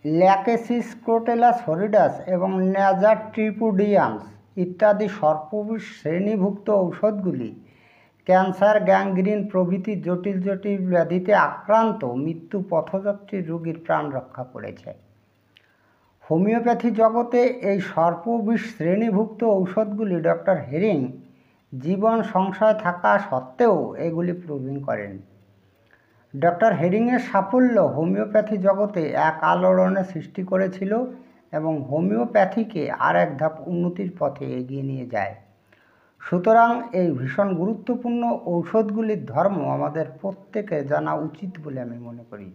Lachesis ক্রোটেলাস হরিডাস এবং ন্যাজার ট্রিপুডিয়ামস ইত্যাদি সর্পবিষ শ্রেণীভুক্ত ঔষধগুলি ক্যান্সার, গ্যাংগ্রিন প্রভৃতি জটিল জটিল ব্যাধিতে আক্রান্ত মৃত্যু পথযাত্রী রোগীর প্রাণ রক্ষা করেছে। হোমিওপ্যাথি জগতে এই সর্পবিষ শ্রেণীভুক্ত ঔষধগুলি ডক্টর হেরিং জীবন সংশয় থাকা সত্ত্বেও এগুলি প্রুভিং করেন। ডক্টর হেরিংয়ের সাফল্য হোমিওপ্যাথি জগতে এক আলোড়নের সৃষ্টি করেছিল এবং হোমিওপ্যাথিকে আর এক ধাপ উন্নতির পথে এগিয়ে নিয়ে যায়। সুতরাং এই ভীষণ গুরুত্বপূর্ণ ঔষধগুলির ধর্ম আমাদের প্রত্যেকের জানা উচিত বলে আমি মনে করি।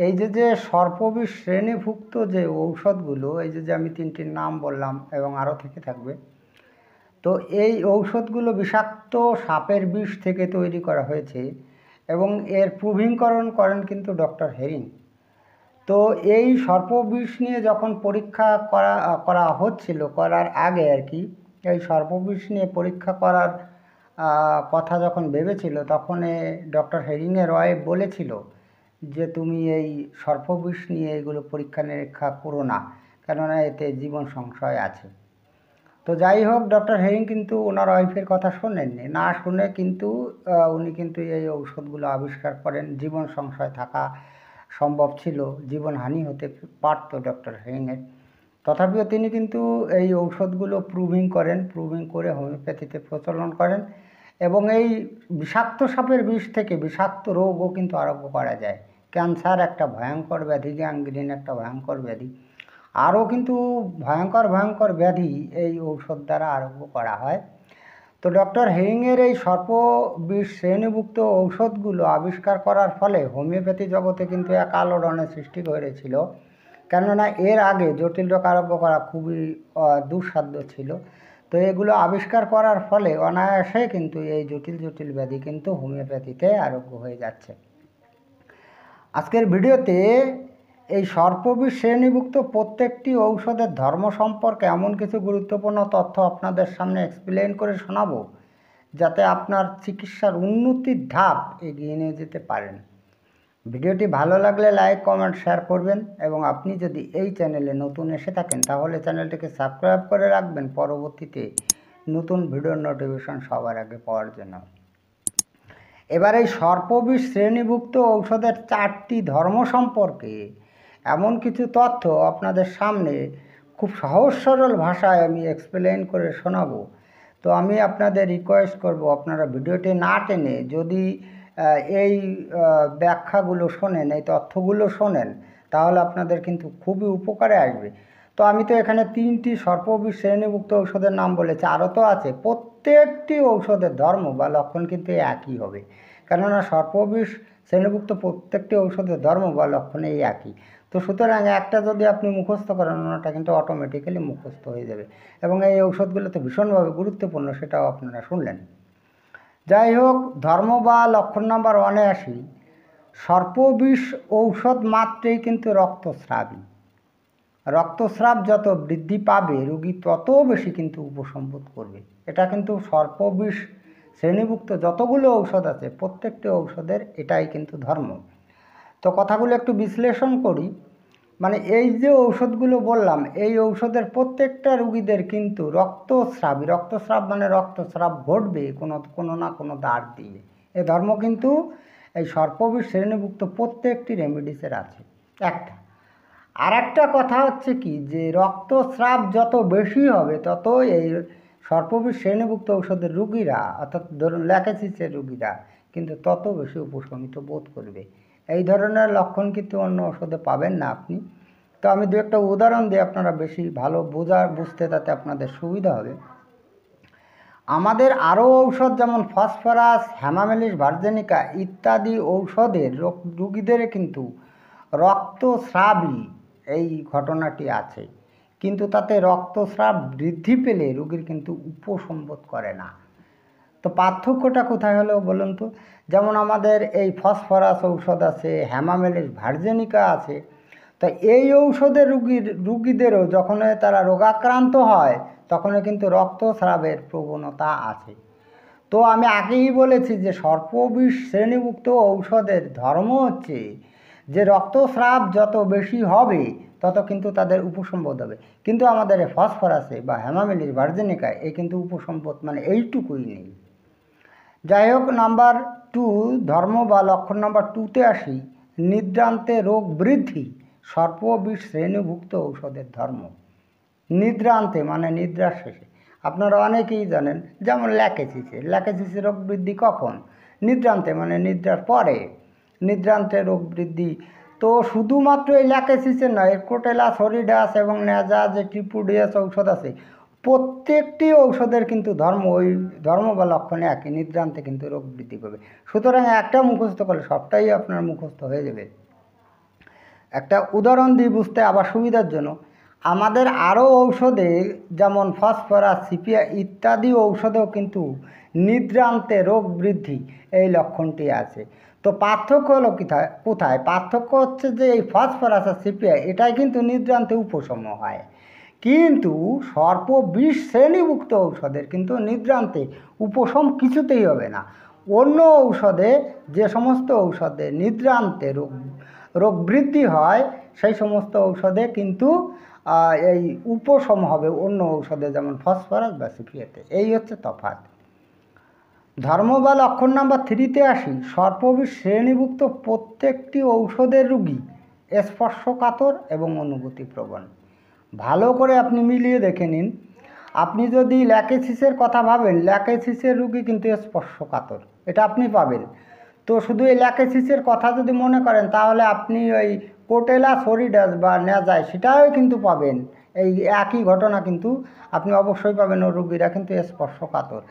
এই যে সর্পবিষ শ্রেণীভুক্ত যে ঔষধগুলো, এই যে আমি তিনটির নাম বললাম এবং আরও থেকে থাকবে, তো এই ঔষধগুলো বিষাক্ত সাপের বিষ থেকে তৈরি করা হয়েছে এবং এর প্রুভিংকরণ করেন কিন্তু ডক্টর হেরিং। তো এই সর্পবিষ নিয়ে যখন পরীক্ষা করা হচ্ছিল, করার আগে আর কি, এই সর্পবিষ নিয়ে পরীক্ষা করার কথা যখন ভেবেছিল, তখন ডক্টর হেরিংয়ের ওয়াইফ বলেছিল যে তুমি এই সর্পবিষ নিয়ে এগুলো পরীক্ষা নিরীক্ষা করো না, কেননা এতে জীবন সংশয় আছে। তো যাই হোক, ডক্টর হেরিং কিন্তু ওনার ওয়াইফের কথা শোনেননি, না শুনে কিন্তু উনি কিন্তু এই ঔষধগুলো আবিষ্কার করেন। জীবন সংশয় থাকা সম্ভব ছিল, জীবনহানি হতে পারত ডক্টর হেরিংয়ের। তথাপিও তিনি কিন্তু এই ঔষধগুলো প্রুভিং করে হোমিওপ্যাথিতে প্রচলন করেন এবং এই বিষাক্ত সাপের বিষ থেকে বিষাক্ত রোগও কিন্তু আরোগ্য করা যায়। ক্যান্সার একটা ভয়ঙ্কর ব্যাধি, গ্যাংগ্রিন একটা ভয়ঙ্কর ব্যাধি, আরও কিন্তু ভয়ঙ্কর ব্যাধি এই ঔষধ দ্বারা আরোগ্য করা হয়। তো ডক্টর হেরিংয়ের এই সর্পবিষ শ্রেণীভুক্ত ঔষধগুলো আবিষ্কার করার ফলে হোমিওপ্যাথি জগতে কিন্তু এক আলোড়নের সৃষ্টি হয়েছিল, কেননা এর আগে জটিল রোগ আরোগ্য করা খুবই দুঃসাধ্য ছিল। তো এগুলো আবিষ্কার করার ফলে অনায়াসে কিন্তু এই জটিল ব্যাধি কিন্তু হোমিওপ্যাথিতে আরোগ্য হয়ে যাচ্ছে। আজকের ভিডিওতে এই সর্পবিষ শ্রেণীভুক্ত প্রত্যেকটি ঔষধের ধর্ম সম্পর্কে এমন কিছু গুরুত্বপূর্ণ তথ্য আপনাদের সামনে এক্সপ্লেন করে শোনাবো, যাতে আপনার চিকিৎসার উন্নতির ধাপ এগিয়ে নিয়ে যেতে পারেন। ভিডিওটি ভালো লাগলে লাইক, কমেন্ট, শেয়ার করবেন এবং আপনি যদি এই চ্যানেলে নতুন এসে থাকেন তাহলে চ্যানেলটিকে সাবস্ক্রাইব করে রাখবেন পরবর্তীতে নতুন ভিডিওর নোটিফিকেশন সবার আগে পাওয়ার জন্য। এবার এই সর্পবিষ শ্রেণীভুক্ত ঔষধের 4টি ধর্ম সম্পর্কে এমন কিছু তথ্য আপনাদের সামনে খুব সহজ সরল ভাষায় আমি এক্সপ্লেন করে শোনাবো। তো আমি আপনাদের রিকোয়েস্ট করব, আপনারা ভিডিওটি না টেনে যদি এই ব্যাখ্যাগুলো শোনেন, এই তথ্যগুলো শোনেন, তাহলে আপনাদের কিন্তু খুবই উপকারে আসবে। তো আমি তো এখানে 3টি সর্পবিষ শ্রেণীভুক্ত ঔষধের নাম বলেছি, আরও তো আছে। প্রত্যেকটি ঔষধের ধর্ম বা লক্ষণ কিন্তু একই হবে, কেননা সর্পবিষ শ্রেণীভুক্ত প্রত্যেকটি ঔষধের ধর্ম বা লক্ষণ এই একই। তো সুতরাং একটা যদি আপনি মুখস্থ করেন, ওটা কিন্তু অটোমেটিক্যালি মুখস্থ হয়ে যাবে এবং এই ঔষধগুলো তো ভীষণভাবে গুরুত্বপূর্ণ, সেটাও আপনারা শুনলেন। যাই হোক, ধর্ম বা লক্ষণ নাম্বার 1-এ আসি। সর্পবিষ ঔষধ মাত্রেই কিন্তু রক্তস্রাবী। রক্তস্রাব যত বৃদ্ধি পাবে রোগী তত বেশি কিন্তু উপশম করবে। এটা কিন্তু সর্পবিষ শ্রেণীভুক্ত যতগুলো ঔষধ আছে প্রত্যেকটি ঔষধের এটাই কিন্তু ধর্ম। তো কথাগুলো একটু বিশ্লেষণ করি। মানে এই যে ঔষধগুলো বললাম, এই ঔষধের প্রত্যেকটা রোগীদের কিন্তু রক্তস্রাব মানে রক্তস্রাব ঘটবে কোনো না কোনো দ্বার দিয়ে। এ ধর্ম কিন্তু এই সর্পবিষ শ্রেণীভুক্ত প্রত্যেকটি রেমেডিসের আছে। একটা আর একটা কথা হচ্ছে কি, যে রক্তস্রাব যত বেশি হবে তত এই সর্পবিষ শ্রেণীভুক্ত ঔষধের রোগীরা, অর্থাৎ ধরুন ল্যাকেসিসের রোগীরা, কিন্তু তত বেশি উপশমিত বোধ করবে। এই ধরনের লক্ষণ কিন্তু অন্য ওষুধে পাবেন না আপনি। তো আমি দু একটা উদাহরণ দিয়ে আপনারা বেশি ভালো বুঝতে তাতে আপনাদের সুবিধা হবে। আমাদের আরও ঔষধ যেমন ফসফরাস, হ্যামামেলিস ভার্জেনিকা ইত্যাদি ঔষধের রোগীদের কিন্তু রক্তস্রাবই এই ঘটনাটি আছে, কিন্তু তাতে রক্তস্রাব বৃদ্ধি পেলে রোগীর কিন্তু উপশম বোধ করে না। তো পার্থক্যটা কোথায় হলো বলুন তো? যেমন আমাদের এই ফসফরাস ঔষধ আছে, হ্যামামেলিস ভার্জেনিকা আছে, তো এই ঔষধের রোগীদেরও যখন তারা রোগাক্রান্ত হয় তখনও কিন্তু রক্তস্রাবের প্রবণতা আছে। তো আমি আগেই বলেছি যে সর্পবিষ শ্রেণীভুক্ত ঔষধের ধর্ম হচ্ছে যে রক্তস্রাব যত বেশি হবে তত কিন্তু তাদের উপসম্পদ হবে, কিন্তু আমাদের ফসফরাসে বা হেমামিলিস ভার্জিনিকায় এই কিন্তু উপসম্পদ মানে এইটুকুই নেই। যাই হোক, নাম্বার 2 ধর্ম বা লক্ষণ নাম্বার 2তে আসি। নিদ্রান্তে রোগ বৃদ্ধি সর্পবিষ শ্রেণীভুক্ত ঔষধের ধর্ম। নিদ্রান্তে মানে নিদ্রার শেষে। আপনারা অনেকেই জানেন, যেমন ল্যাকেসিসে রোগ বৃদ্ধি কখন? নিদ্রান্তে মানে নিদ্রার পরে। নিদ্রান্তে রোগ বৃদ্ধি তো শুধুমাত্র এই ল্যাকেসিসের নয়, ক্রোটেলাস হরিডাস এবং নেজা যে ট্রিপুডিয়াস ঔষধ আছে, প্রত্যেকটি ঔষধের কিন্তু ওই ধর্ম বা লক্ষণে একই, নিদ্রান্তে কিন্তু রোগ বৃদ্ধি করবে। সুতরাং একটা মুখস্থ করলে সবটাই আপনার মুখস্থ হয়ে যাবে। একটা উদাহরণ দিই বুঝতে আবার সুবিধার জন্য। আমাদের আরও ঔষধে যেমন ফসফরাস, সিপিয়া ইত্যাদি ঔষধেও কিন্তু নিদ্রান্তে রোগ বৃদ্ধি এই লক্ষণটি আছে। তো পার্থক্য হলো কোথায়? পার্থক্য হচ্ছে যে এই ফসফরাস আর সিপিয়া এটাই কিন্তু নিদ্রান্তে উপশম হয়, কিন্তু সর্পবিষ শ্রেণীভুক্ত ঔষধের কিন্তু নিদ্রান্তে উপশম কিছুতেই হবে না। অন্য ঔষধে যে সমস্ত ঔষধে নিদ্রান্তে রোগ বৃদ্ধি হয়, সেই সমস্ত ঔষধে কিন্তু এই উপশম হবে অন্য ঔষধে, যেমন ফসফরাস বা সিপিয়াতে। এই হচ্ছে তফাৎ। ধর্ম বা লক্ষণ নাম্বার 3তে আসি। সর্পবিষ শ্রেণীভুক্ত প্রত্যেকটি ঔষধের রোগী স্পর্শকাতর এবং অনুভূতিপ্রবণ। ভালো করে আপনি মিলিয়ে দেখে নিন। আপনি যদি ল্যাকেসিসের কথা ভাবেন, ল্যাকেসিসের রোগী কিন্তু স্পর্শকাতর, এটা আপনি পাবেন। তো শুধু এই ল্যাকেসিসের কথা যদি মনে করেন, তাহলে আপনি ওই ক্রোটেলাস হরিডাস বা নেজায় সেটাও কিন্তু পাবেন। এই একই ঘটনা কিন্তু আপনি অবশ্যই পাবেন, ও রোগীরা কিন্তু স্পর্শকাতর।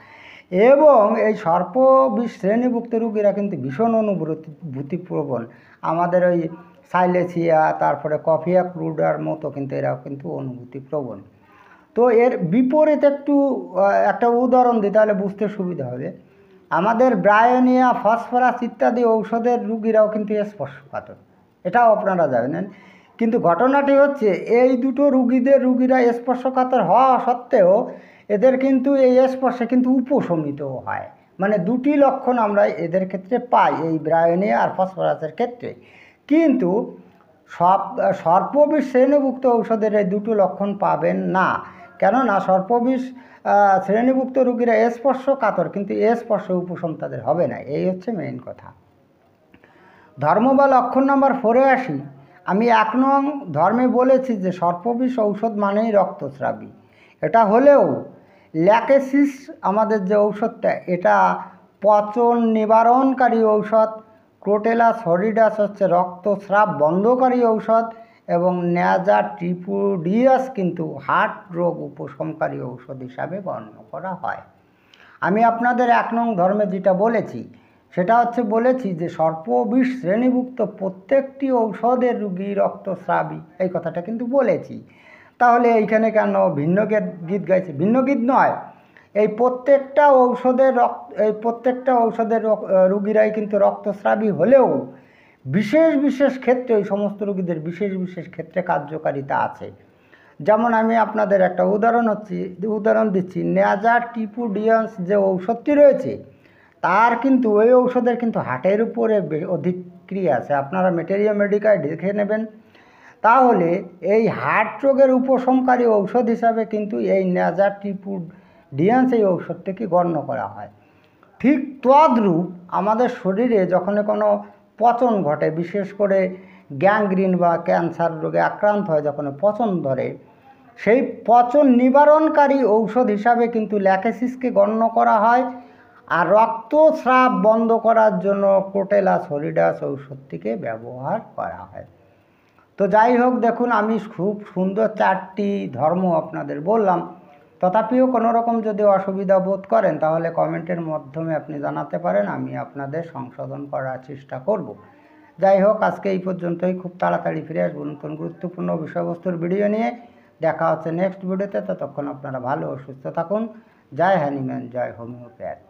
এবং এই সর্পবিষ শ্রেণীভুক্ত রোগীরা কিন্তু ভীষণ অনুভূতিপ্রবণ। আমাদের ওই সাইলেসিয়া, তারপরে কফিয়া ক্রুডার মতো কিন্তু এরাও কিন্তু অনুভূতিপ্রবণ। তো এর বিপরীত একটা উদাহরণ দিই, তাহলে বুঝতে সুবিধা হবে। আমাদের ব্রায়োনিয়া, ফসফরাস ইত্যাদি ঔষধের রোগীরাও কিন্তু স্পর্শকাতর, এটাও আপনারা জানেন। কিন্তু ঘটনাটি হচ্ছে, এই দুটো রোগীরা স্পর্শকাতর হওয়া সত্ত্বেও এদের কিন্তু এই স্পর্শে কিন্তু উপশমিতও হয়। মানে দুটি লক্ষণ আমরা এদের ক্ষেত্রে পাই, এই ব্রায়োনিয়া আর ফসফরাসের ক্ষেত্রে। কিন্তু সর্পবিষ শ্রেণীভুক্ত ঔষধের এই দুটো লক্ষণ পাবেন না। কেননা সর্পবিষ শ্রেণীভুক্ত রোগীরা স্পর্শকাতর, কিন্তু স্পর্শ উপশম তাদের হবে না। এই হচ্ছে মেইন কথা। ধর্ম বা লক্ষণ নাম্বার 4-এ আসি। আমি 1 নং ধর্মে বলেছি যে সর্পবিষ ঔষধ মানেই রক্তস্রাবী। এটা হলেও ল্যাকেসিস আমাদের যে ঔষধটা, এটা পচন নিবারণকারী ঔষধ। ক্রোটেলাস হরিডাস হচ্ছে রক্তস্রাব বন্ধকারী ঔষধ, এবং নেজা ট্রিপুডিয়াস কিন্তু হার্ট রোগ উপশমকারী ঔষধ হিসাবে গণ্য করা হয়। আমি আপনাদের 1 নং ধর্মে যেটা বলেছি সেটা হচ্ছে বলেছি যে সর্পবিষ শ্রেণীভুক্ত প্রত্যেকটি ঔষধের রোগী রক্তস্রাবী, এই কথাটা কিন্তু বলেছি। তাহলে এইখানে কেন ভিন্ন গীত গাইছে? ভিন্ন গীত নয়, এই প্রত্যেকটা ঔষধের রোগীরাই কিন্তু রক্তস্রাবী হলেও বিশেষ ক্ষেত্রে ওই সমস্ত রোগীদের বিশেষ ক্ষেত্রে কার্যকারিতা আছে। যেমন আমি আপনাদের একটা উদাহরণ দিচ্ছি। নেজা ট্রিপুডিয়ান্স যে ঔষধটি রয়েছে, তার কিন্তু ওই ঔষধের কিন্তু হার্টের উপরে অধিক ক্রিয়া আছে। আপনারা মেটেরিয়া মেডিকায় দেখে নেবেন, তাহলে এই হার্ট রোগের উপশমকারী ঔষধ হিসাবে কিন্তু এই নেজা ট্রিপুডিয়ান্স এই ঔষধটিকে গণ্য করা হয়। ঠিক তদ্রূপ আমাদের শরীরে যখন কোনো পচন ঘটে, বিশেষ করে গ্যাংগ্রিন বা ক্যান্সার রোগে আক্রান্ত হয়, যখন পচন ধরে, সেই পচন নিবারণকারী ঔষধ হিসাবে কিন্তু ল্যাকেসিসকে গণ্য করা হয়। আর রক্তস্রাব বন্ধ করার জন্য ক্রোটেলাস হরিডাস ঔষধটিকে ব্যবহার করা হয়। তো যাই হোক, দেখুন আমি খুব সুন্দর 4টি ধর্ম আপনাদের বললাম। তথাপিও কোনো রকম যদি অসুবিধা বোধ করেন, তাহলে কমেন্টের মাধ্যমে আপনি জানাতে পারেন, আমি আপনাদের সংশোধন করার চেষ্টা করব। যাই হোক, আজকে এই পর্যন্তই। খুব তাড়াতাড়ি ফিরে আসবো নতুন গুরুত্বপূর্ণ বিষয়বস্তুর ভিডিও নিয়ে। দেখা হচ্ছে নেক্সট ভিডিওতে। ততক্ষণ আপনারা ভালো ও সুস্থ থাকুন। জয় হ্যানিম্যান, জয় হোমিওপ্যাথ।